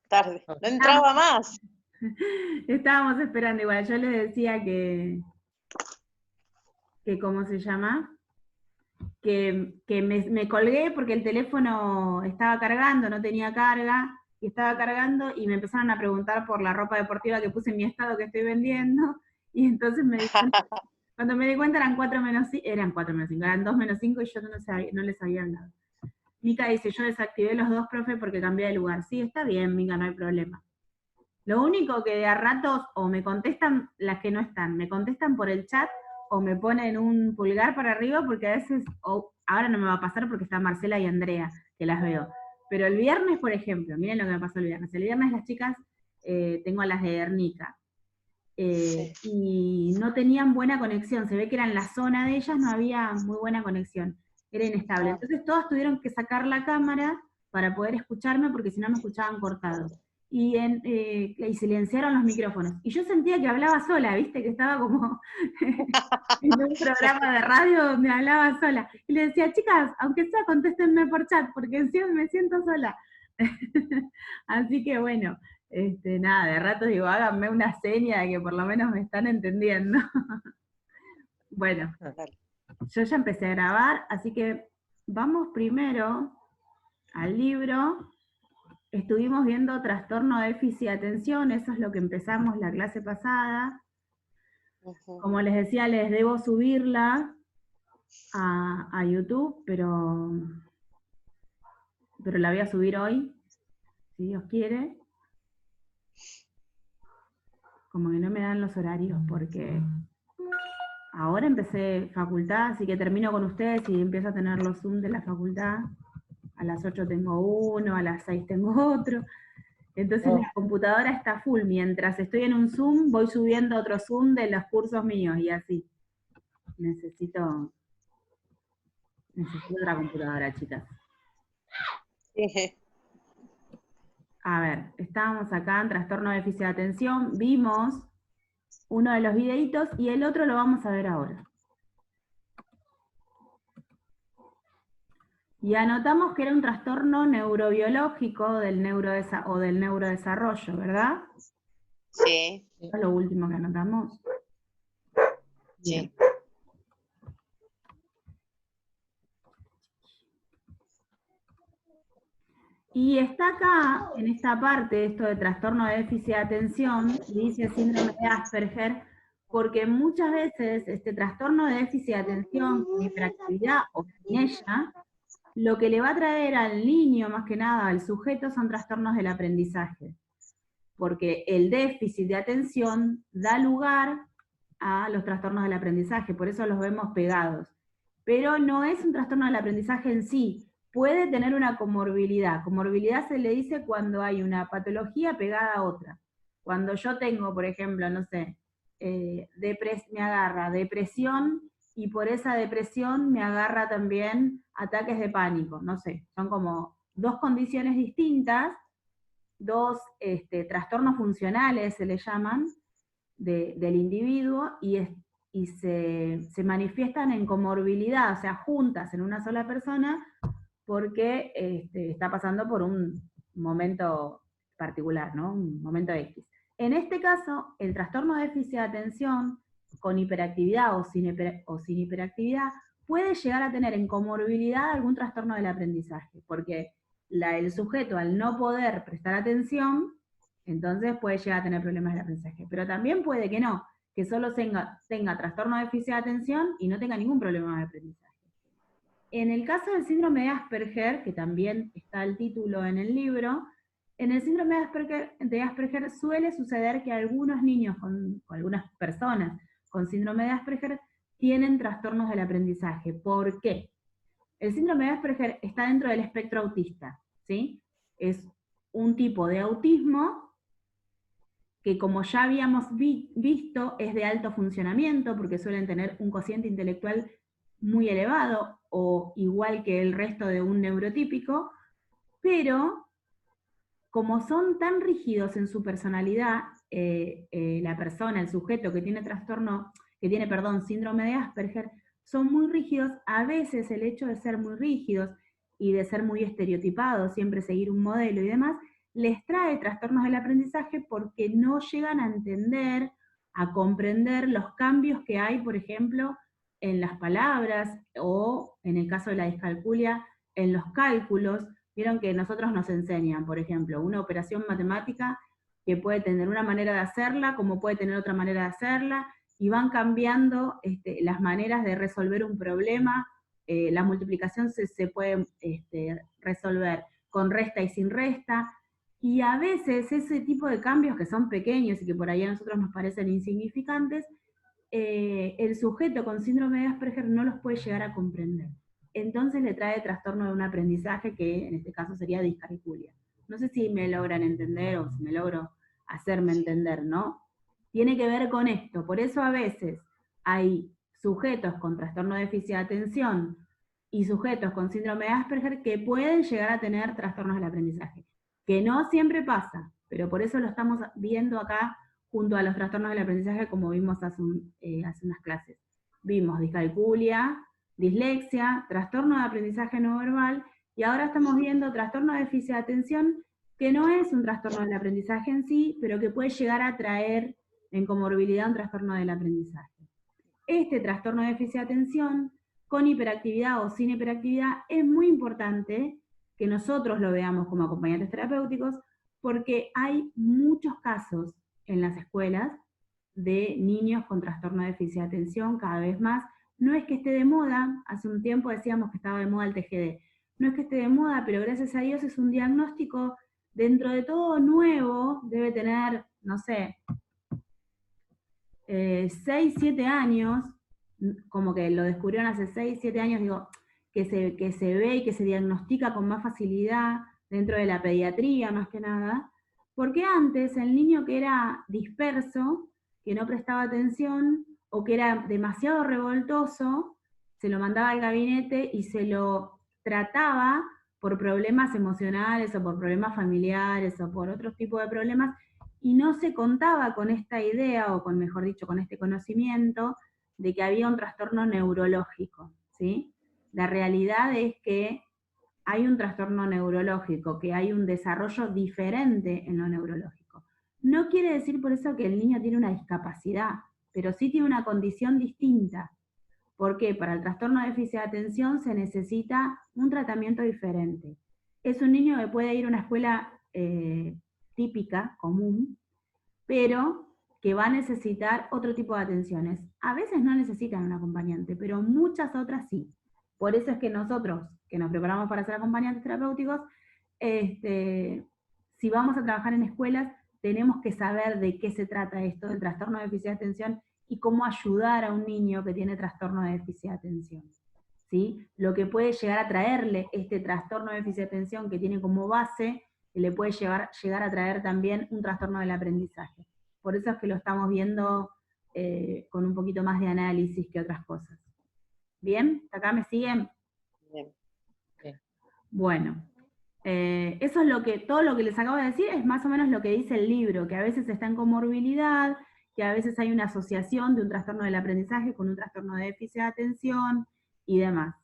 tarde. No entraba más. Estábamos esperando igual. Yo les decía que ¿cómo se llama? Que me colgué porque el teléfono estaba cargando, no tenía carga, y estaba cargando, y me empezaron a preguntar por la ropa deportiva que puse en mi estado que estoy vendiendo, y entonces cuando me di cuenta eran 4 menos 5, eran 2 menos 5 y yo no les había hablado. Mica dice, yo desactivé los dos, profe, porque cambié de lugar. Sí, está bien, Mica, no hay problema. Lo único que de a ratos o me contestan las que no están, me contestan por el chat o me ponen un pulgar para arriba porque a veces, ahora no me va a pasar porque están Marcela y Andrea, que las veo. Pero el viernes, por ejemplo, miren lo que me pasó el viernes. El viernes las chicas, tengo a las de Guernica, Sí. y no tenían buena conexión. Se ve que era en la zona de ellas, no había muy buena conexión. Era inestable. Entonces todas tuvieron que sacar la cámara para poder escucharme porque si no me escuchaban cortado. Y silenciaron los micrófonos. Y yo sentía que hablaba sola, ¿viste? Que estaba como en un programa de radio donde hablaba sola. Y le decía, chicas, aunque sea, contéstenme por chat, porque encima me siento sola. Así que bueno, nada, de rato digo, háganme una seña de que por lo menos me están entendiendo. Bueno, yo ya empecé a grabar, así que vamos primero al libro. Estuvimos viendo trastorno déficit de atención, eso es lo que empezamos la clase pasada. Como les decía, les debo subirla a YouTube, pero la voy a subir hoy, si Dios quiere. Como que no me dan los horarios porque ahora empecé facultad, así que termino con ustedes y empiezo a tener los Zoom de la facultad. A las 8 tengo uno, a las 6 tengo otro. Entonces la computadora está full. Mientras estoy en un Zoom, voy subiendo otro Zoom de los cursos míos y así. Necesito otra computadora, chicas. A ver, estábamos acá en trastorno de déficit de atención, vimos uno de los videitos y el otro lo vamos a ver ahora. Y anotamos que era un trastorno neurobiológico del neurodesarrollo, ¿verdad? Sí. Eso es lo último que anotamos. Bien. Sí. Y está acá, en esta parte, esto de trastorno de déficit de atención, dice síndrome de Asperger, porque muchas veces este trastorno de déficit de atención, con hiperactividad o sin ella, lo que le va a traer al niño, más que nada al sujeto, son trastornos del aprendizaje. Porque el déficit de atención da lugar a los trastornos del aprendizaje, por eso los vemos pegados. Pero no es un trastorno del aprendizaje en sí, puede tener una comorbilidad. Comorbilidad se le dice cuando hay una patología pegada a otra. Cuando yo tengo, por ejemplo, no sé, me agarra depresión y por esa depresión me agarra también ataques de pánico, no sé, son como dos condiciones distintas, dos trastornos funcionales se le llaman, del individuo, y se manifiestan en comorbilidad, o sea, juntas en una sola persona, porque está pasando por un momento particular, ¿no? Un momento X. En este caso, el trastorno de déficit de atención, con hiperactividad o sin hiperactividad, puede llegar a tener en comorbilidad algún trastorno del aprendizaje, porque el sujeto, al no poder prestar atención, entonces puede llegar a tener problemas del aprendizaje. Pero también puede que no, que solo tenga trastorno de déficit de atención y no tenga ningún problema de aprendizaje. En el caso del síndrome de Asperger, que también está el título en el libro, en el síndrome de Asperger suele suceder que algunos niños, o algunas personas con síndrome de Asperger, tienen trastornos del aprendizaje. ¿Por qué? El síndrome de Asperger está dentro del espectro autista, ¿sí? Es un tipo de autismo que, como ya habíamos visto, es de alto funcionamiento, porque suelen tener un cociente intelectual muy elevado, o igual que el resto de un neurotípico, pero como son tan rígidos en su personalidad, la persona, el sujeto que tiene síndrome de Asperger, son muy rígidos. A veces el hecho de ser muy rígidos y de ser muy estereotipados, siempre seguir un modelo y demás, les trae trastornos del aprendizaje porque no llegan a entender, a comprender los cambios que hay, por ejemplo, en las palabras o, en el caso de la discalculia, en los cálculos. Vieron que nosotros nos enseñan, por ejemplo, una operación matemática que puede tener una manera de hacerla, como puede tener otra manera de hacerla, y van cambiando las maneras de resolver un problema. La multiplicación se puede resolver con resta y sin resta, y a veces ese tipo de cambios que son pequeños y que por ahí a nosotros nos parecen insignificantes, el sujeto con síndrome de Asperger no los puede llegar a comprender. Entonces le trae trastorno de un aprendizaje que en este caso sería discalculia. No sé si me logran entender o si me logro hacerme entender, ¿no? Tiene que ver con esto. Por eso a veces hay sujetos con trastorno de déficit de atención y sujetos con síndrome de Asperger que pueden llegar a tener trastornos del aprendizaje. Que no siempre pasa, pero por eso lo estamos viendo acá junto a los trastornos del aprendizaje, como vimos hace unas clases. Vimos discalculia, dislexia, trastorno de aprendizaje no verbal, y ahora estamos viendo trastorno de déficit de atención, que no es un trastorno del aprendizaje en sí, pero que puede llegar a traer en comorbilidad un trastorno del aprendizaje. Este trastorno de déficit de atención, con hiperactividad o sin hiperactividad, es muy importante que nosotros lo veamos como acompañantes terapéuticos, porque hay muchos casos en las escuelas de niños con trastorno de déficit de atención, cada vez más. No es que esté de moda, hace un tiempo decíamos que estaba de moda el TGD, no es que esté de moda, pero gracias a Dios es un diagnóstico dentro de todo nuevo, debe tener, no sé, 6, 7 años, como que lo descubrieron hace 6, 7 años, digo, que se ve y que se diagnostica con más facilidad dentro de la pediatría, más que nada, porque antes el niño que era disperso, que no prestaba atención, o que era demasiado revoltoso, se lo mandaba al gabinete y se lo trataba por problemas emocionales o por problemas familiares o por otros tipos de problemas, y no se contaba con esta idea, o con, mejor dicho, con este conocimiento, de que había un trastorno neurológico, ¿sí? La realidad es que hay un trastorno neurológico, que hay un desarrollo diferente en lo neurológico. No quiere decir por eso que el niño tiene una discapacidad, pero sí tiene una condición distinta. Porque para el trastorno de déficit de atención se necesita un tratamiento diferente. Es un niño que puede ir a una escuela típica, común, pero que va a necesitar otro tipo de atenciones. A veces no necesitan un acompañante, pero muchas otras sí. Por eso es que nosotros, que nos preparamos para ser acompañantes terapéuticos, si vamos a trabajar en escuelas, tenemos que saber de qué se trata esto del trastorno de déficit de atención y cómo ayudar a un niño que tiene trastorno de déficit de atención. ¿Sí? Lo que puede llegar a traerle este trastorno de déficit de atención que tiene como base, que le puede llegar a traer también un trastorno del aprendizaje. Por eso es que lo estamos viendo con un poquito más de análisis que otras cosas. ¿Bien? ¿Acá me siguen? Bien. Bien. Bueno, eso es todo lo que les acabo de decir es más o menos lo que dice el libro, que a veces está en comorbilidad, que a veces hay una asociación de un trastorno del aprendizaje con un trastorno de déficit de atención y demás.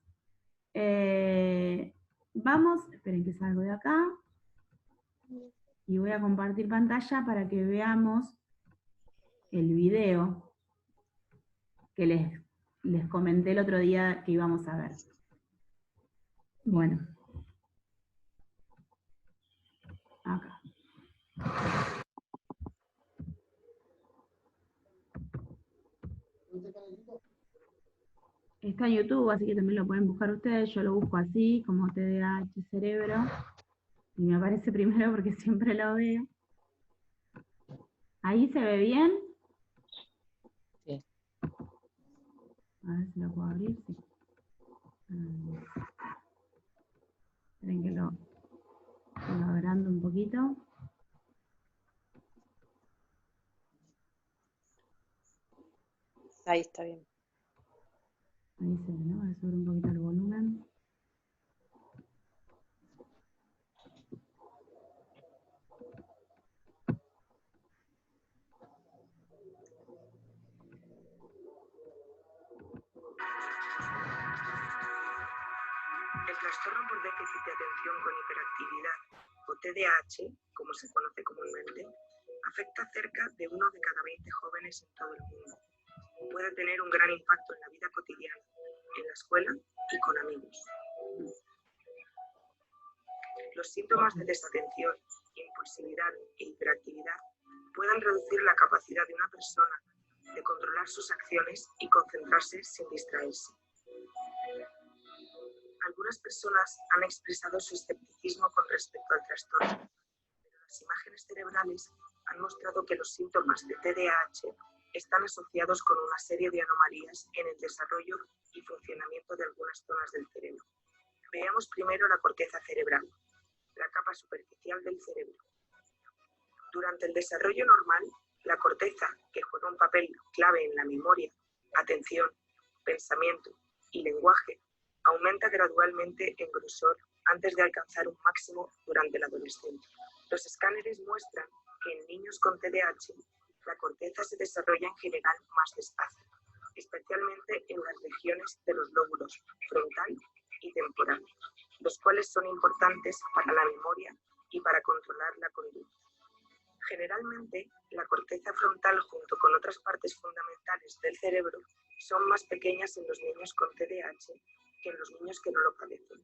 Vamos, esperen que salgo de acá, y voy a compartir pantalla para que veamos el video que les comenté el otro día que íbamos a ver. Bueno. Acá. Está en YouTube, así que también lo pueden buscar ustedes. Yo lo busco así, como TDAH cerebro. Y me aparece primero porque siempre lo veo. ¿Ahí se ve bien? Sí. A ver si lo puedo abrir. Sí. Esperen que lo agrando un poquito. Ahí está bien. Ahí se ve, ¿no? Voy a subir un poquito el volumen. El trastorno por déficit de atención con hiperactividad o TDAH, como se conoce comúnmente, afecta a cerca de 1 de cada 20 jóvenes en todo el mundo. Puede tener un gran impacto en la vida cotidiana, en la escuela y con amigos. Los síntomas de desatención, impulsividad e hiperactividad pueden reducir la capacidad de una persona de controlar sus acciones y concentrarse sin distraerse. Algunas personas han expresado su escepticismo con respecto al trastorno, pero las imágenes cerebrales han mostrado que los síntomas de TDAH están asociados con una serie de anomalías en el desarrollo y funcionamiento de algunas zonas del cerebro. Veamos primero la corteza cerebral, la capa superficial del cerebro. Durante el desarrollo normal, la corteza, que juega un papel clave en la memoria, atención, pensamiento y lenguaje, aumenta gradualmente en grosor antes de alcanzar un máximo durante la adolescencia. Los escáneres muestran que en niños con TDAH, la corteza se desarrolla en general más despacio, especialmente en las regiones de los lóbulos frontal y temporal, los cuales son importantes para la memoria y para controlar la conducta. Generalmente, la corteza frontal junto con otras partes fundamentales del cerebro son más pequeñas en los niños con TDAH que en los niños que no lo padecen.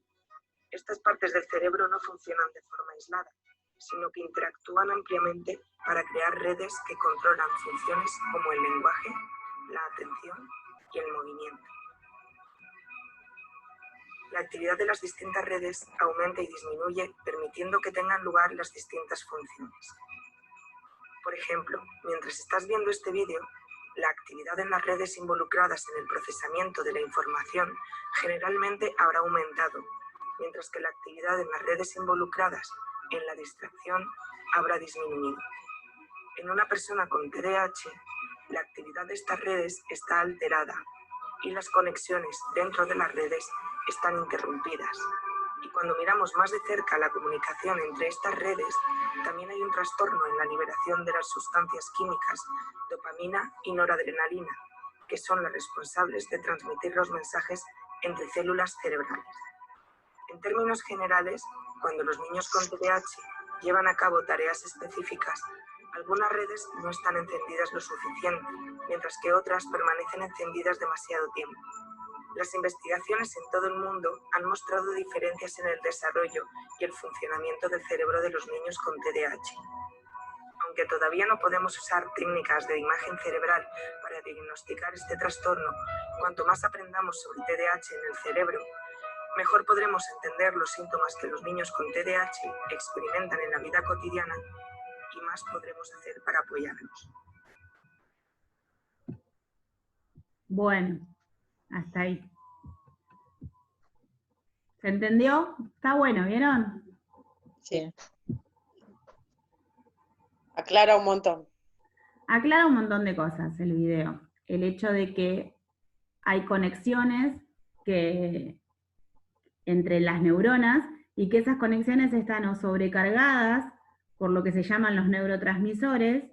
Estas partes del cerebro no funcionan de forma aislada, sino que interactúan ampliamente para crear redes que controlan funciones como el lenguaje, la atención y el movimiento. La actividad de las distintas redes aumenta y disminuye, permitiendo que tengan lugar las distintas funciones. Por ejemplo, mientras estás viendo este vídeo, la actividad en las redes involucradas en el procesamiento de la información generalmente habrá aumentado, mientras que la actividad en las redes involucradas en la distracción habrá disminuido. En una persona con TDAH, la actividad de estas redes está alterada y las conexiones dentro de las redes están interrumpidas. Y cuando miramos más de cerca la comunicación entre estas redes, también hay un trastorno en la liberación de las sustancias químicas, dopamina y noradrenalina, que son las responsables de transmitir los mensajes entre células cerebrales. En términos generales, cuando los niños con TDAH llevan a cabo tareas específicas, algunas redes no están encendidas lo suficiente, mientras que otras permanecen encendidas demasiado tiempo. Las investigaciones en todo el mundo han mostrado diferencias en el desarrollo y el funcionamiento del cerebro de los niños con TDAH. Aunque todavía no podemos usar técnicas de imagen cerebral para diagnosticar este trastorno, cuanto más aprendamos sobre TDAH en el cerebro, mejor podremos entender los síntomas que los niños con TDAH experimentan en la vida cotidiana y más podremos hacer para apoyarlos. Bueno, hasta ahí. ¿Se entendió? Está bueno, ¿vieron? Sí. Aclara un montón. Aclara un montón de cosas el video. El hecho de que hay conexiones entre las neuronas y que esas conexiones están o sobrecargadas por lo que se llaman los neurotransmisores,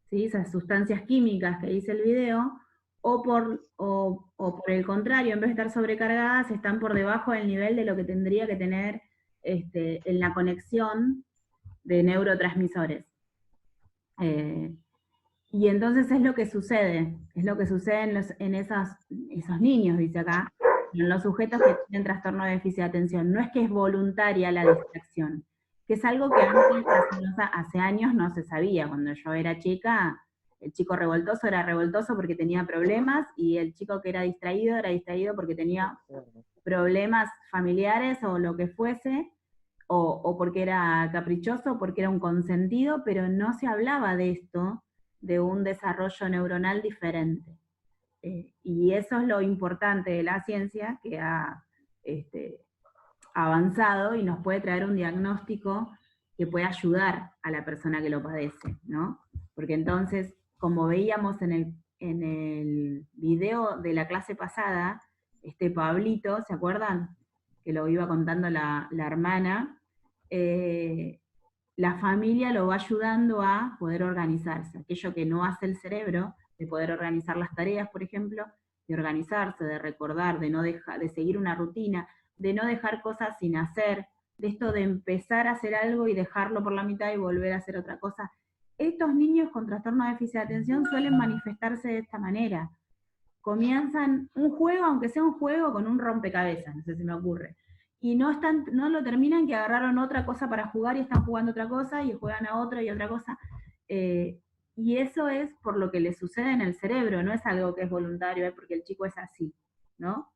¿sí? Esas sustancias químicas que dice el video, o por el contrario, en vez de estar sobrecargadas, están por debajo del nivel de lo que tendría que tener en la conexión de neurotransmisores. Y entonces es lo que sucede en esos niños, dice acá, en los sujetos que tienen trastorno de déficit de atención. No es que es voluntaria la distracción, que es algo que antes, hace años no se sabía. Cuando yo era chica, el chico revoltoso era revoltoso porque tenía problemas, y el chico que era distraído porque tenía problemas familiares o lo que fuese, o porque era caprichoso, o porque era un consentido, pero no se hablaba de esto, de un desarrollo neuronal diferente. Y eso es lo importante de la ciencia, que ha avanzado y nos puede traer un diagnóstico que puede ayudar a la persona que lo padece, ¿no? Porque entonces, como veíamos en el video de la clase pasada, Pablito, ¿se acuerdan? Que lo iba contando la hermana, la familia lo va ayudando a poder organizarse. Aquello que no hace el cerebro, de poder organizar las tareas, por ejemplo, de organizarse, de recordar, de seguir una rutina, de no dejar cosas sin hacer, de esto de empezar a hacer algo y dejarlo por la mitad y volver a hacer otra cosa. Estos niños con trastorno de déficit de atención suelen manifestarse de esta manera. Comienzan un juego, aunque sea un juego con un rompecabezas, no sé si me ocurre, y no lo terminan, que agarraron otra cosa para jugar y están jugando otra cosa y juegan a otra y otra cosa. Y eso es por lo que les sucede en el cerebro, no es algo que es voluntario, es porque el chico es así, ¿no?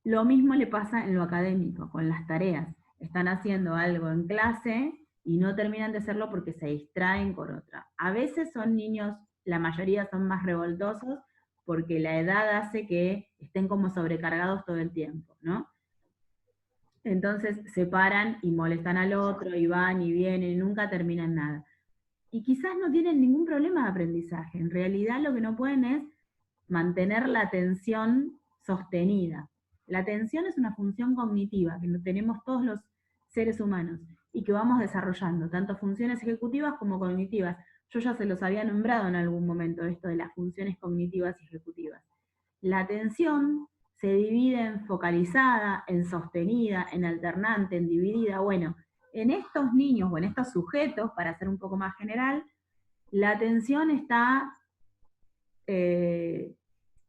Lo mismo le pasa en lo académico, con las tareas. Están haciendo algo en clase y no terminan de hacerlo porque se distraen con otra. A veces son niños, la mayoría son más revoltosos, porque la edad hace que estén como sobrecargados todo el tiempo, ¿no? Entonces se paran y molestan al otro, y van y vienen, nunca terminan nada. Y quizás no tienen ningún problema de aprendizaje. En realidad lo que no pueden es mantener la atención sostenida. La atención es una función cognitiva que tenemos todos los seres humanos y que vamos desarrollando, tanto funciones ejecutivas como cognitivas. Yo ya se los había nombrado en algún momento, esto de las funciones cognitivas y ejecutivas. La atención se divide en focalizada, en sostenida, en alternante, en dividida. Bueno, en estos niños o en estos sujetos, para ser un poco más general, la atención está,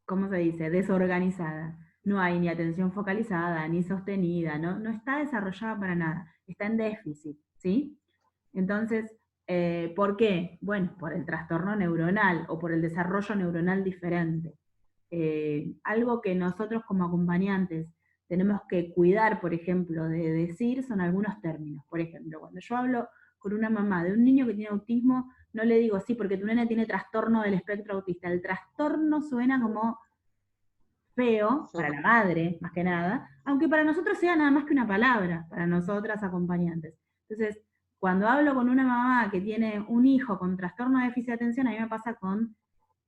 ¿cómo se dice?, desorganizada. No hay ni atención focalizada, ni sostenida, no está desarrollada para nada, está en déficit, ¿sí? Entonces, ¿por qué? Bueno, por el trastorno neuronal o por el desarrollo neuronal diferente. Algo que nosotros como acompañantes tenemos que cuidar, por ejemplo, de decir, son algunos términos. Por ejemplo, cuando yo hablo con una mamá de un niño que tiene autismo, no le digo, sí, porque tu nene tiene trastorno del espectro autista. El trastorno suena como feo para la madre, más que nada, aunque para nosotros sea nada más que una palabra, para nosotras acompañantes. Entonces, cuando hablo con una mamá que tiene un hijo con trastorno de déficit de atención, a mí me pasa con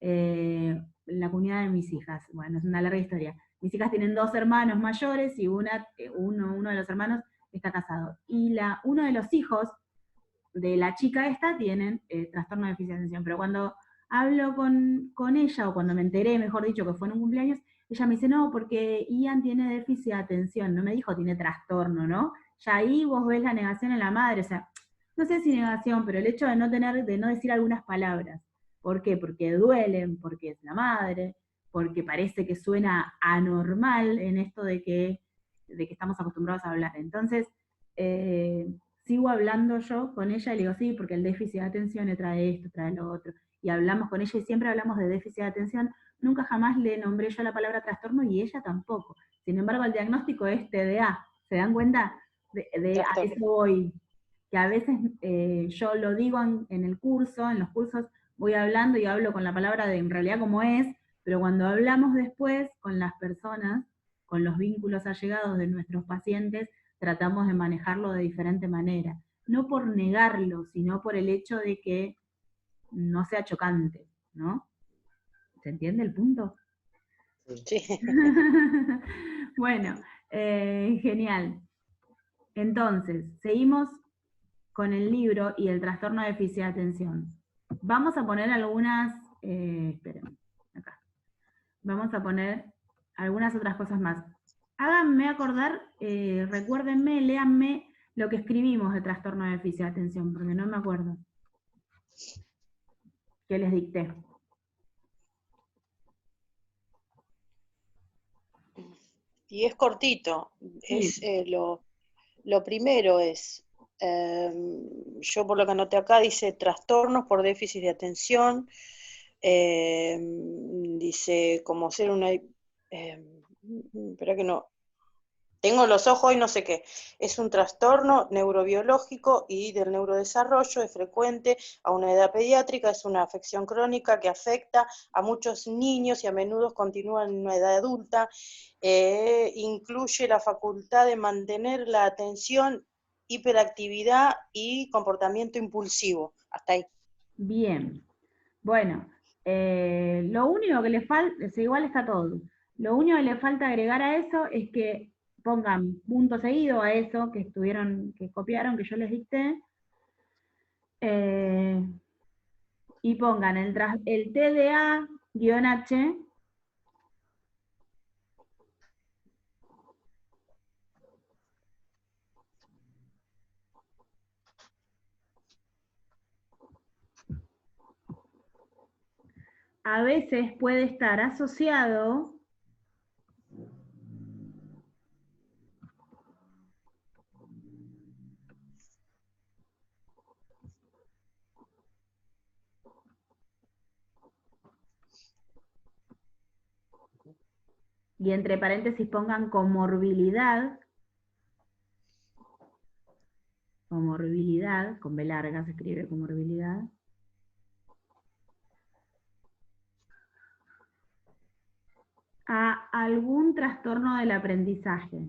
la cuñada de mis hijas. Bueno, es una larga historia. Mis hijas tienen 2 hermanos mayores y uno de los hermanos está casado. Y uno de los hijos de la chica esta tienen trastorno de déficit de atención. Pero cuando hablo con ella, o cuando me enteré, mejor dicho, que fue en un cumpleaños, ella me dice, no, porque Ian tiene déficit de atención. No me dijo tiene trastorno, ¿no? Ya ahí vos ves la negación en la madre. O sea, no sé si negación, pero el hecho de no decir algunas palabras. ¿Por qué? Porque duelen, porque es la madre, porque parece que suena anormal en esto de que estamos acostumbrados a hablar. Entonces, sigo hablando yo con ella y le digo, sí, porque el déficit de atención le trae esto, trae lo otro. Y hablamos con ella y siempre hablamos de déficit de atención. Nunca jamás le nombré yo la palabra trastorno y ella tampoco. Sin embargo, el diagnóstico es TDA. ¿Se dan cuenta? A eso voy. Que a veces yo lo digo en el curso, en los cursos voy hablando y hablo con la palabra de en realidad como es, pero cuando hablamos después con las personas, con los vínculos allegados de nuestros pacientes, tratamos de manejarlo de diferente manera. No por negarlo, sino por el hecho de que no sea chocante, ¿no? ¿Se entiende el punto? Sí. Bueno, genial. Entonces, seguimos con el libro y el trastorno de déficit de atención. Vamos a poner algunas, esperen, acá. Vamos a poner algunas otras cosas más. Háganme acordar, recuérdenme, léanme lo que escribimos de trastorno de déficit de atención, porque no me acuerdo. Que les dicté. Y es cortito. Sí. Lo primero es, yo por lo que anoté acá, dice trastornos por déficit de atención, dice como ser una... espera que no... Tengo los ojos y no sé qué. Es un trastorno neurobiológico y del neurodesarrollo, es frecuente a una edad pediátrica, es una afección crónica que afecta a muchos niños y a menudo continúa en una edad adulta. Incluye la facultad de mantener la atención, hiperactividad y comportamiento impulsivo. Hasta ahí. Bien. Bueno, lo único que le falta, igual está todo. Lo único que le falta agregar a eso es que pongan punto seguido a eso que copiaron, que yo les dicté, y pongan el TDA-H a veces puede estar asociado y entre paréntesis pongan comorbilidad, con B larga se escribe comorbilidad, a algún trastorno del aprendizaje.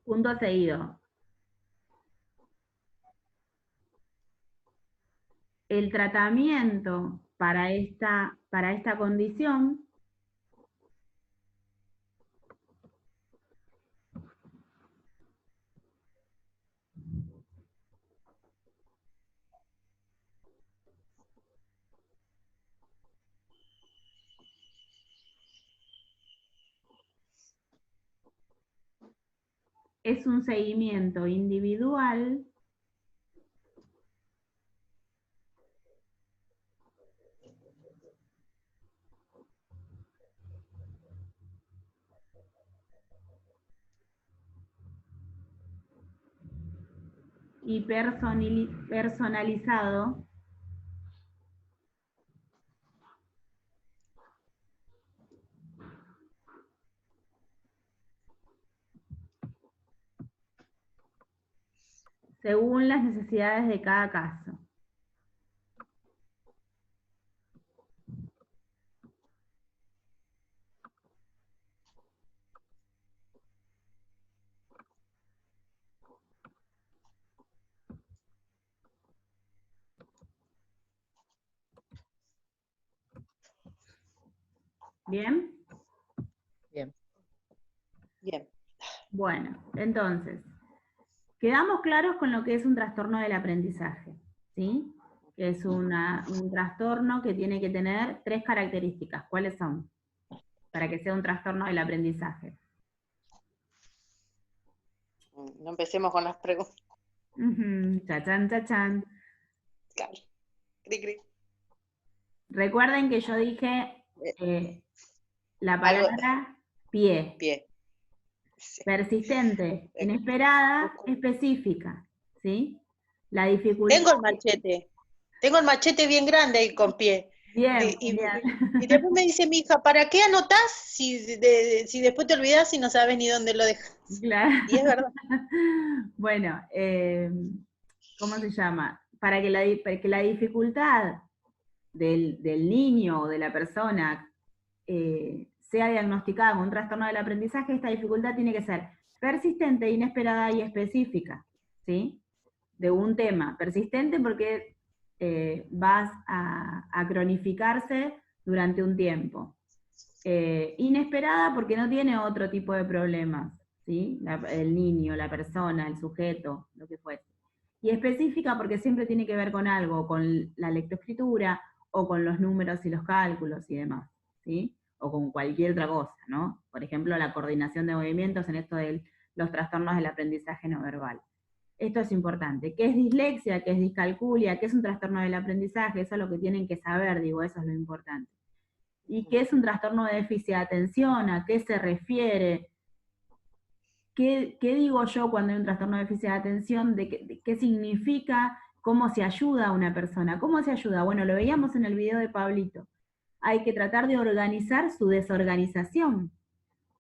Punto seguido. El tratamiento para esta condición es un seguimiento individual y personalizado según las necesidades de cada caso. ¿Bien? Bien. Bien. Bueno, entonces, quedamos claros con lo que es un trastorno del aprendizaje, ¿sí? Que es un trastorno que tiene que tener 3 características. ¿Cuáles son? Para que sea un trastorno del aprendizaje. No empecemos con las preguntas. Chachán, chachán. Claro. Cri, cri. Recuerden que yo dije la palabra pie. Pie. Sí. Persistente, inesperada, específica, ¿sí? La dificultad... Tengo el machete bien grande ahí con pie. Bien, y después me dice mi hija, ¿para qué anotás si después te olvidás y no sabes ni dónde lo dejas? Claro. Y es verdad. Bueno, ¿cómo se llama? Para que la dificultad del niño o de la persona sea diagnosticada con un trastorno del aprendizaje, esta dificultad tiene que ser persistente, inesperada y específica, ¿sí? De un tema. Persistente porque vas a cronificarse durante un tiempo. Inesperada porque no tiene otro tipo de problemas, ¿sí? El niño, la persona, el sujeto, lo que fuese. Y específica porque siempre tiene que ver con algo, con la lectoescritura, o con los números y los cálculos y demás, ¿sí? O con cualquier otra cosa, ¿no? Por ejemplo, la coordinación de movimientos en esto de los trastornos del aprendizaje no verbal. Esto es importante. ¿Qué es dislexia? ¿Qué es discalculia? ¿Qué es un trastorno del aprendizaje? Eso es lo que tienen que saber, digo, eso es lo importante. ¿Y qué es un trastorno de déficit de atención? ¿A qué se refiere? ¿Qué digo yo cuando hay un trastorno de déficit de atención? ¿De qué significa? ¿Cómo se ayuda a una persona? ¿Cómo se ayuda? Bueno, lo veíamos en el video de Pablito. Hay que tratar de organizar su desorganización,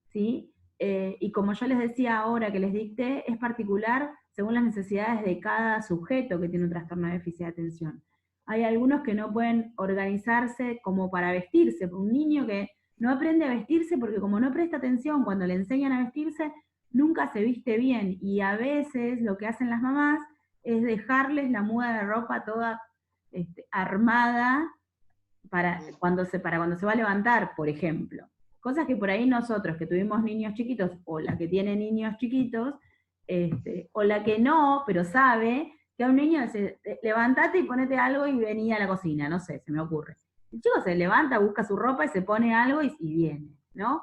¿sí? Y como yo les decía ahora que les dicté, es particular según las necesidades de cada sujeto que tiene un trastorno de déficit de atención. Hay algunos que no pueden organizarse como para vestirse. Un niño que no aprende a vestirse porque como no presta atención cuando le enseñan a vestirse, nunca se viste bien. Y a veces lo que hacen las mamás es dejarles la muda de ropa toda armada para cuando se va a levantar, por ejemplo. Cosas que por ahí nosotros que tuvimos niños chiquitos, o la que tiene niños chiquitos, o la que no, pero sabe que a un niño dice, levantate y ponete algo y vení a la cocina, no sé, se me ocurre. El chico se levanta, busca su ropa y se pone algo y viene, ¿no?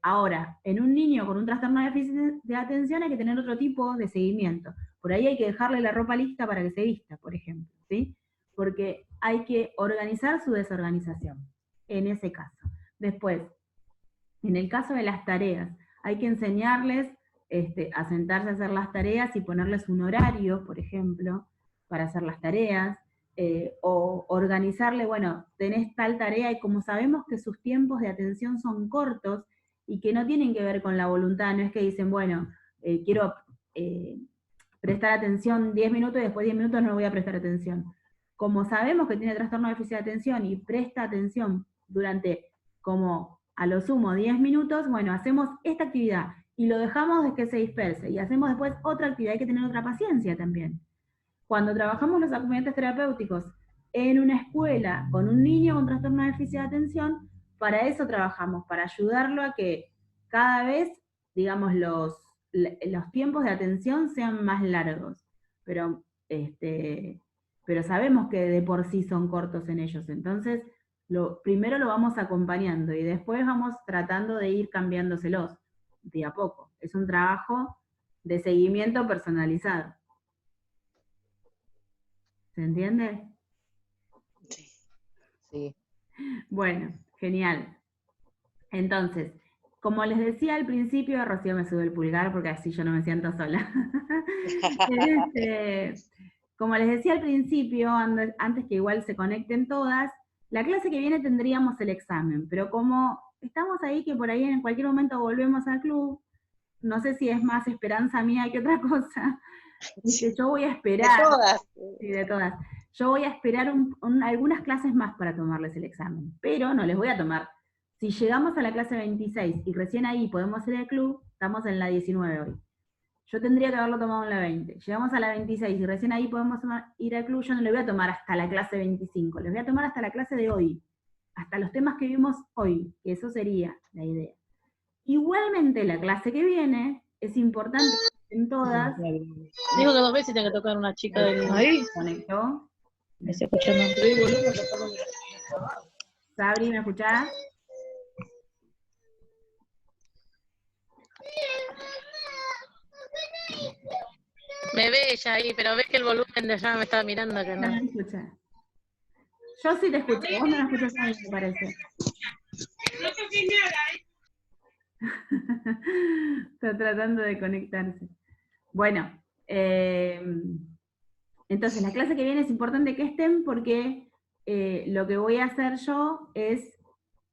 Ahora, en un niño con un trastorno de déficit de atención hay que tener otro tipo de seguimiento. Por ahí hay que dejarle la ropa lista para que se vista, por ejemplo, ¿sí? Porque hay que organizar su desorganización, en ese caso. Después, en el caso de las tareas, hay que enseñarles a sentarse a hacer las tareas y ponerles un horario, por ejemplo, para hacer las tareas, o organizarle, bueno, tenés tal tarea, y como sabemos que sus tiempos de atención son cortos y que no tienen que ver con la voluntad, no es que dicen, bueno, quiero prestar atención 10 minutos y después 10 minutos no voy a prestar atención. Como sabemos que tiene trastorno de déficit de atención y presta atención durante como a lo sumo 10 minutos, bueno, hacemos esta actividad y lo dejamos de que se disperse y hacemos después otra actividad, hay que tener otra paciencia también. Cuando trabajamos los acompañantes terapéuticos en una escuela con un niño con trastorno de déficit de atención, para eso trabajamos, para ayudarlo a que cada vez, digamos, los tiempos de atención sean más largos, pero sabemos que de por sí son cortos en ellos, entonces primero lo vamos acompañando y después vamos tratando de ir cambiándoselos de a poco. Es un trabajo de seguimiento personalizado. ¿Se entiende? Sí. Sí. Bueno, genial. Entonces, como les decía al principio, Rocío me sube el pulgar porque así yo no me siento sola. Como les decía al principio, antes que igual se conecten todas, la clase que viene tendríamos el examen, pero como estamos ahí que por ahí en cualquier momento volvemos al club, no sé si es más esperanza mía que otra cosa, yo voy a esperar. De todas. Sí, de todas. Yo voy a esperar algunas clases más para tomarles el examen, pero no les voy a tomar. Si llegamos a la clase 26 y recién ahí podemos ir al club, estamos en la 19 hoy. Yo tendría que haberlo tomado en la 20. Llegamos a la 26 y recién ahí podemos ir al club, yo no le voy a tomar hasta la clase 25, les voy a tomar hasta la clase de hoy, hasta los temas que vimos hoy, que eso sería la idea. Igualmente la clase que viene es importante en todas. Dijo que 2 veces tiene que tocar una chica del... Ahí. Conectó. Me estoy escuchando. Sabri, ¿me escuchás? Me ve ella ahí, pero ves que el volumen de allá me estaba mirando. Que no. No me escucha. Yo sí te escucho, vos no me escuchás a mí, me parece. No toqué nada, Está tratando de conectarse. Bueno, entonces la clase que viene es importante que estén porque lo que voy a hacer yo es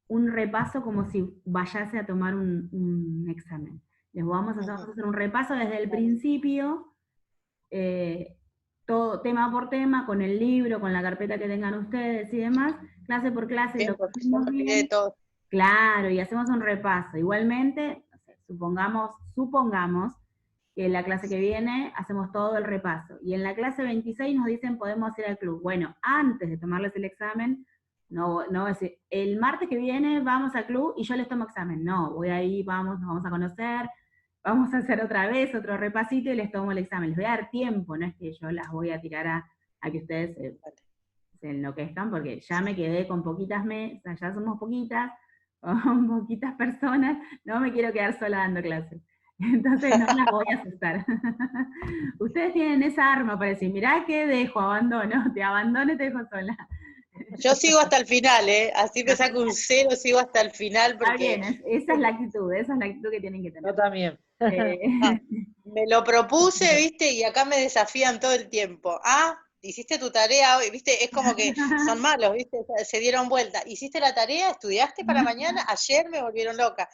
un repaso como si vayase a tomar un examen. Les vamos a hacer un repaso desde el principio, todo tema por tema, con el libro, con la carpeta que tengan ustedes y demás, clase por clase, Bien, lo que hacemos bien. todo. Claro, y hacemos un repaso. Igualmente, supongamos que en la clase que viene hacemos todo el repaso. Y en la clase 26 nos dicen podemos ir al club. Bueno, antes de tomarles el examen, no decir, el martes que viene vamos al club y yo les tomo examen. No, voy ahí, nos vamos a conocer, vamos a hacer otra vez otro repasito y les tomo el examen. Les voy a dar tiempo, no es que yo las voy a tirar a que ustedes se enloquezcan, porque ya me quedé con poquitas mesas, ya somos poquitas, con poquitas personas, no me quiero quedar sola dando clases. Entonces no las voy a asustar. Ustedes tienen esa arma para decir, mirá que dejo, abandono, te abandono y te dejo sola. Yo sigo hasta el final, así me saco un 0, sigo hasta el final. Porque está bien, esa es la actitud que tienen que tener. Yo también. Me lo propuse, viste, y acá me desafían todo el tiempo. Ah, hiciste tu tarea hoy, viste, es como que son malos, viste, se dieron vuelta. ¿Hiciste la tarea? ¿Estudiaste para mañana? Ayer me volvieron loca.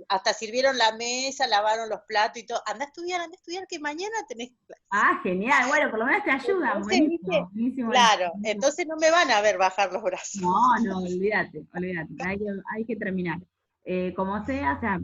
Hasta sirvieron la mesa, lavaron los platos y todo. Anda a estudiar, que mañana tenés clase. Ah, genial, bueno, por lo menos te ayudan. Entonces, buenísimo, claro, entonces no me van a ver bajar los brazos. No, olvídate, hay que terminar. Como sea, o sea,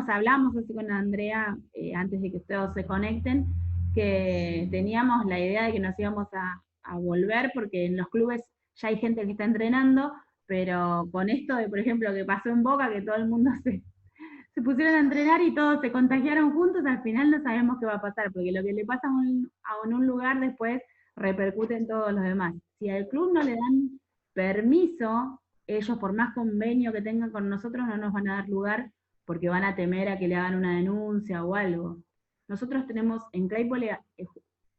hablamos así con Andrea, antes de que todos se conecten, que teníamos la idea de que nos íbamos a volver, porque en los clubes ya hay gente que está entrenando, pero con esto de, por ejemplo, que pasó en Boca, que todo el mundo se pusieron a entrenar y todos se contagiaron juntos, al final no sabemos qué va a pasar, porque lo que le pasa en un lugar después repercute en todos los demás. Si al club no le dan permiso, ellos por más convenio que tengan con nosotros no nos van a dar lugar porque van a temer a que le hagan una denuncia o algo. Nosotros tenemos, en Claypole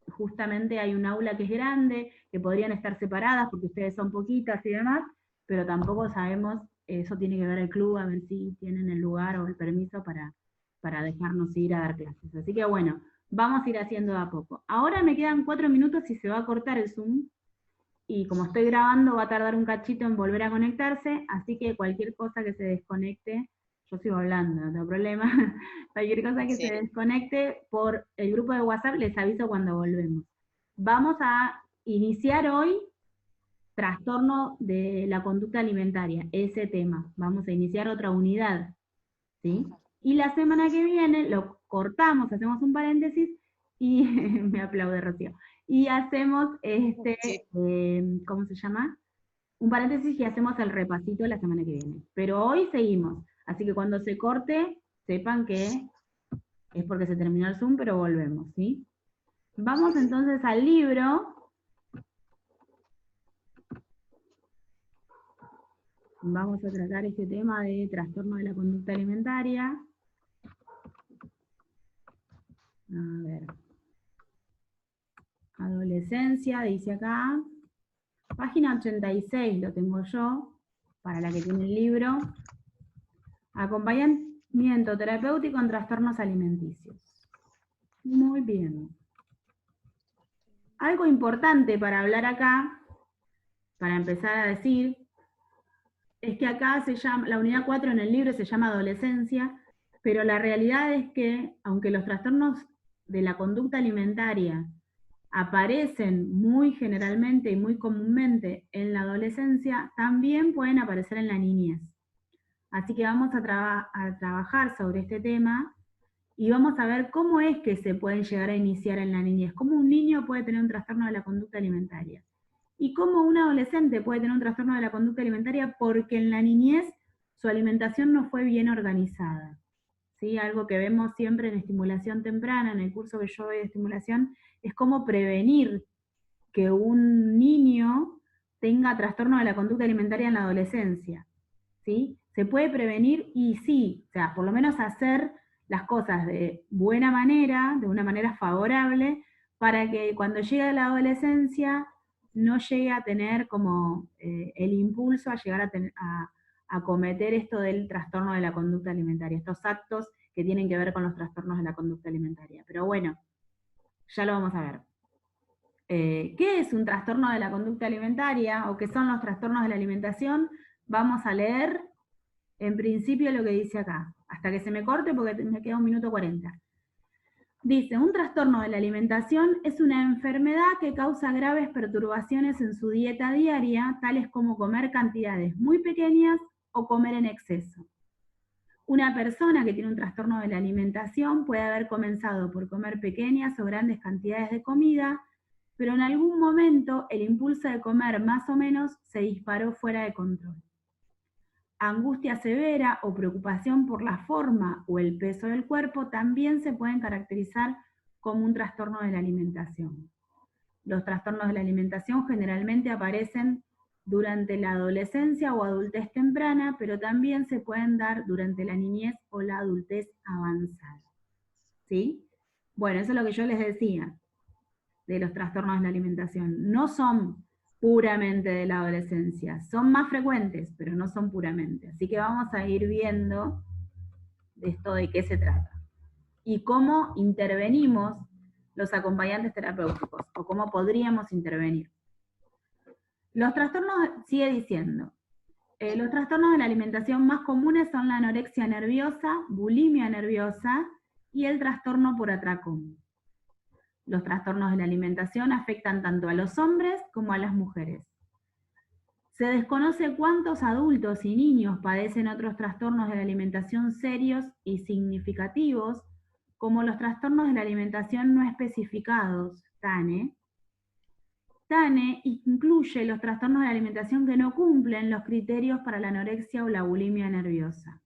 justamente hay un aula que es grande, que podrían estar separadas porque ustedes son poquitas y demás, pero tampoco sabemos, eso tiene que ver el club, a ver si tienen el lugar o el permiso para dejarnos ir a dar clases. Así que bueno, vamos a ir haciendo de a poco. Ahora me quedan 4 minutos y se va a cortar el Zoom, y como estoy grabando va a tardar un cachito en volver a conectarse, así que cualquier cosa que se desconecte, yo sigo hablando, no tengo problema, cualquier cosa que se desconecte por el grupo de WhatsApp les aviso cuando volvemos. Vamos a iniciar hoy trastorno de la conducta alimentaria, ese tema. Vamos a iniciar otra unidad, ¿sí? Y la semana que viene lo cortamos, hacemos un paréntesis y me aplaude Rocío. Y hacemos ¿cómo se llama? Un paréntesis y hacemos el repasito la semana que viene. Pero hoy seguimos. Así que cuando se corte, sepan que es porque se terminó el Zoom, pero volvemos, ¿sí? Vamos entonces al libro. Vamos a tratar este tema de trastorno de la conducta alimentaria. A ver. Adolescencia, dice acá. Página 86 lo tengo yo, para la que tiene el libro. Acompañamiento terapéutico en trastornos alimenticios. Muy bien. Algo importante para hablar acá, para empezar a decir, es que acá se llama, la unidad 4 en el libro se llama adolescencia, pero la realidad es que, aunque los trastornos de la conducta alimentaria aparecen muy generalmente y muy comúnmente en la adolescencia, también pueden aparecer en la niñez. Así que vamos a trabajar sobre este tema y vamos a ver cómo es que se pueden llegar a iniciar en la niñez, cómo un niño puede tener un trastorno de la conducta alimentaria y cómo un adolescente puede tener un trastorno de la conducta alimentaria porque en la niñez su alimentación no fue bien organizada. ¿Sí? Algo que vemos siempre en estimulación temprana, en el curso que yo doy de estimulación, es cómo prevenir que un niño tenga trastorno de la conducta alimentaria en la adolescencia. ¿Sí? Se puede prevenir y sí, o sea, por lo menos hacer las cosas de buena manera, de una manera favorable, para que cuando llegue a la adolescencia no llegue a tener como el impulso a llegar a cometer esto del trastorno de la conducta alimentaria, estos actos que tienen que ver con los trastornos de la conducta alimentaria. Pero bueno, ya lo vamos a ver. ¿Qué es un trastorno de la conducta alimentaria o qué son los trastornos de la alimentación? Vamos a leer en principio lo que dice acá, hasta que se me corte porque me queda 1 minuto 40. Dice, un trastorno de la alimentación es una enfermedad que causa graves perturbaciones en su dieta diaria, tales como comer cantidades muy pequeñas o comer en exceso. Una persona que tiene un trastorno de la alimentación puede haber comenzado por comer pequeñas o grandes cantidades de comida, pero en algún momento el impulso de comer más o menos se disparó fuera de control. Angustia severa o preocupación por la forma o el peso del cuerpo también se pueden caracterizar como un trastorno de la alimentación. Los trastornos de la alimentación generalmente aparecen durante la adolescencia o adultez temprana, pero también se pueden dar durante la niñez o la adultez avanzada. ¿Sí? Bueno, eso es lo que yo les decía de los trastornos de la alimentación. No son puramente de la adolescencia, son más frecuentes, pero no son puramente. Así que vamos a ir viendo de esto de qué se trata. Y cómo intervenimos los acompañantes terapéuticos, o cómo podríamos intervenir. Los trastornos, sigue diciendo, los trastornos de la alimentación más comunes son la anorexia nerviosa, bulimia nerviosa y el trastorno por atracón. Los trastornos de la alimentación afectan tanto a los hombres como a las mujeres. Se desconoce cuántos adultos y niños padecen otros trastornos de la alimentación serios y significativos, como los trastornos de la alimentación no especificados, TANE, TANE incluye los trastornos de la alimentación que no cumplen los criterios para la anorexia o la bulimia nerviosa.